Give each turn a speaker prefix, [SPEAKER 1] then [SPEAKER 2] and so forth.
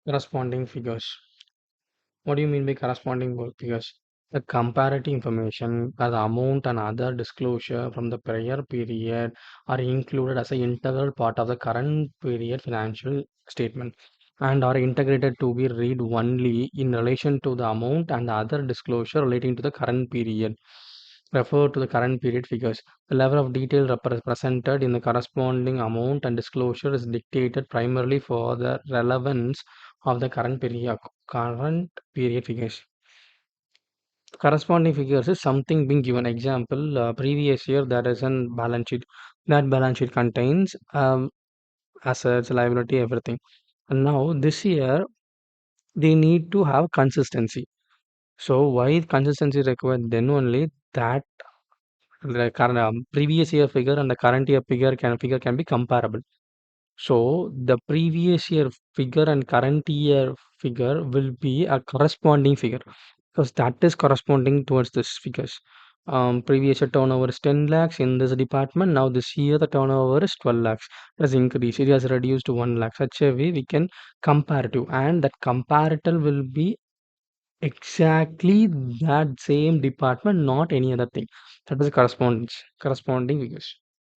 [SPEAKER 1] Corresponding figures. What do you mean by corresponding figures? The comparative information, the amount and other disclosure from the prior period are included as an integral part of the current period financial statement and are integrated to be read only in relation to the amount and the other disclosure relating to the current period. Refer to the current period figures. The level of detail represented in the corresponding amount and disclosure is dictated primarily for the relevance of the current period figures. Corresponding figures is something being given. Example, previous year there is a balance sheet. That balance sheet contains assets, liability, everything. And now this year they need to have consistency. So why consistency required? Then only that the current previous year figure and the current year figure can be comparable. So the previous year figure and current year figure will be a corresponding figure because that is corresponding towards this figures. Previous year turnover is 10 lakhs in this department. Now this year the turnover is 12 lakhs. It has increased. It has reduced to 1 lakh. Such a way we can comparative, and that comparative will be exactly that same department, not any other thing. That is corresponding figures.